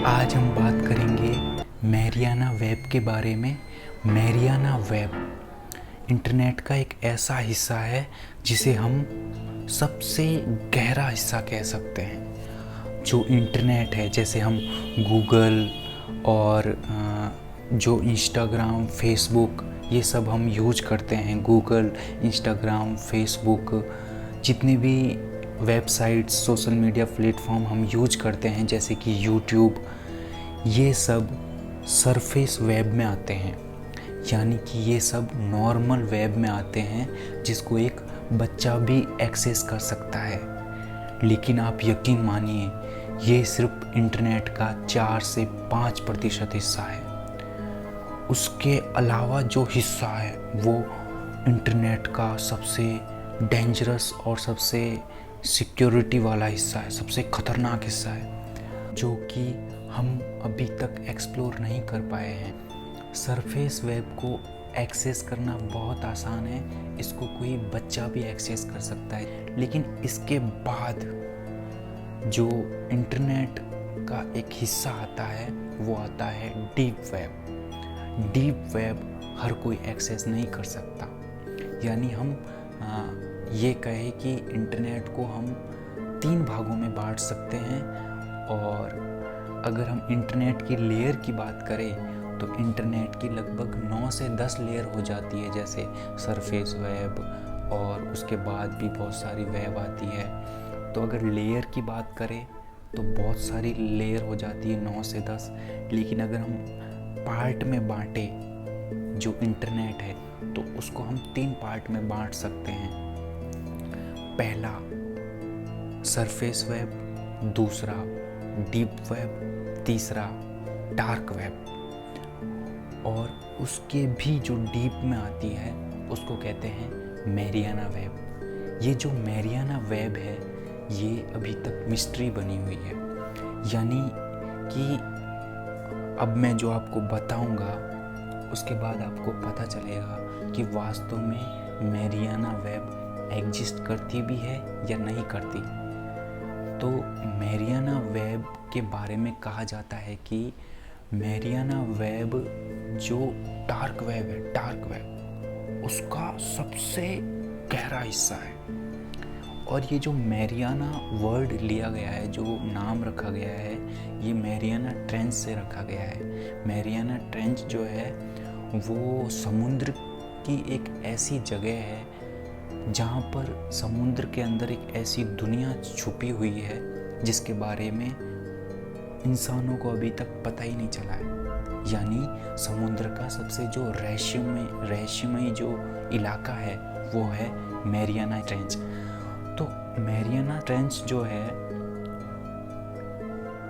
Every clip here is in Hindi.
आज हम बात करेंगे मैरियाना वेब के बारे में। मैरियाना वेब इंटरनेट का एक ऐसा हिस्सा है जिसे हम सबसे गहरा हिस्सा कह सकते हैं। जो इंटरनेट है, जैसे हम गूगल और जो इंस्टाग्राम, फेसबुक, ये सब हम यूज करते हैं। गूगल, इंस्टाग्राम, फेसबुक, जितने भी वेबसाइट्स, सोशल मीडिया प्लेटफॉर्म हम यूज करते हैं, जैसे कि यूट्यूब, ये सब सरफेस वेब में आते हैं। यानी कि ये सब नॉर्मल वेब में आते हैं जिसको एक बच्चा भी एक्सेस कर सकता है। लेकिन आप यकीन मानिए, ये सिर्फ इंटरनेट का 4 से 5% हिस्सा है। उसके अलावा जो हिस्सा है वो इंटरनेट का सबसे डेंजरस और सबसे सिक्योरिटी वाला हिस्सा है, सबसे ख़तरनाक हिस्सा है, जो कि हम अभी तक एक्सप्लोर नहीं कर पाए हैं। सरफेस वेब को एक्सेस करना बहुत आसान है, इसको कोई बच्चा भी एक्सेस कर सकता है। लेकिन इसके बाद जो इंटरनेट का एक हिस्सा आता है वो आता है डीप वेब। डीप वेब हर कोई एक्सेस नहीं कर सकता। यानी हम ये कहें कि इंटरनेट को हम 3 भागों में बांट सकते हैं। और अगर हम इंटरनेट की लेयर की बात करें तो इंटरनेट की लगभग 9 से 10 लेयर हो जाती है, जैसे सरफेस वेब, और उसके बाद भी बहुत सारी वेब आती है। तो अगर लेयर की बात करें तो बहुत सारी लेयर हो जाती है, 9 से 10। लेकिन अगर हम पार्ट में बांटे जो इंटरनेट है तो उसको हम 3 पार्ट में बांट सकते हैं। पहला सरफेस वेब, दूसरा डीप वेब, तीसरा डार्क वेब। और उसके भी जो डीप में आती है उसको कहते हैं मैरियाना वेब। ये जो मैरियाना वेब है ये अभी तक मिस्ट्री बनी हुई है। यानी कि अब मैं जो आपको बताऊंगा उसके बाद आपको पता चलेगा कि वास्तव में मैरियाना वेब एग्जिस्ट करती भी है या नहीं करती। तो मैरियाना वेब के बारे में कहा जाता है कि मैरियाना वेब जो डार्क वेब है, डार्क वेब उसका सबसे गहरा हिस्सा है। और ये जो मैरियाना वर्ड लिया गया है, जो नाम रखा गया है, ये मैरियाना ट्रेंच से रखा गया है। मैरियाना ट्रेंच जो है वो समुद्र की एक ऐसी जगह है जहाँ पर समुद्र के अंदर एक ऐसी दुनिया छुपी हुई है जिसके बारे में इंसानों को अभी तक पता ही नहीं चला है। यानी समुद्र का सबसे जो रहस्यमयी जो इलाका है वो है मैरियाना ट्रेंच। तो मैरियाना ट्रेंच जो है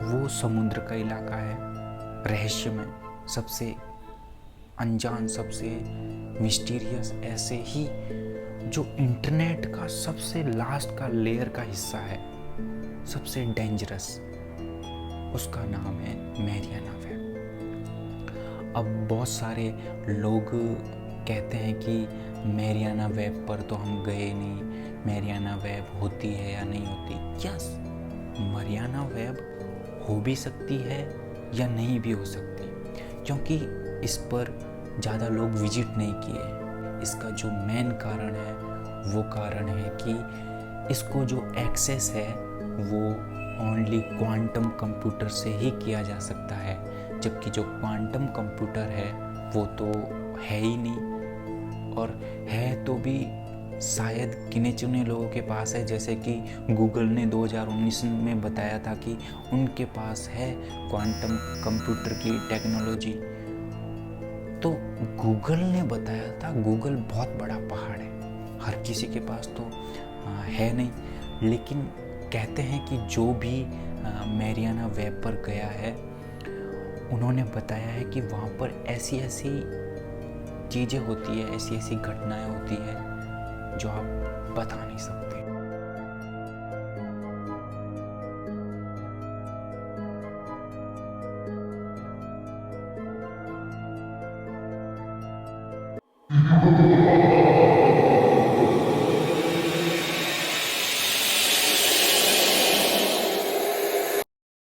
वो समुद्र का इलाका है, रहस्यमय, सबसे अनजान, सबसे मिस्टीरियस, ऐसे ही जो इंटरनेट का सबसे लास्ट का लेयर का हिस्सा है, सबसे डेंजरस, उसका नाम है मैरियाना वेब। अब बहुत सारे लोग कहते हैं कि मैरियाना वेब पर तो हम गए नहीं, मैरियाना वेब होती है या नहीं होती। यस, मैरियाना वेब हो भी सकती है या नहीं भी हो सकती, क्योंकि इस पर ज़्यादा लोग विजिट नहीं किए। इसका जो मेन कारण है वो कारण है कि इसको जो एक्सेस है वो ओनली क्वांटम कंप्यूटर से ही किया जा सकता है, जबकि जो क्वांटम कंप्यूटर है वो तो है ही नहीं, और है तो भी शायद गिने चुने लोगों के पास है। जैसे कि गूगल ने 2019 में बताया था कि उनके पास है क्वांटम कंप्यूटर की टेक्नोलॉजी। तो गूगल ने बताया था, गूगल बहुत बड़ा पहाड़ है, हर किसी के पास तो है नहीं। लेकिन कहते हैं कि जो भी मैरियाना वेब पर गया है उन्होंने बताया है कि वहाँ पर ऐसी ऐसी चीज़ें होती है, ऐसी ऐसी घटनाएं होती है जो आप बता नहीं सकते।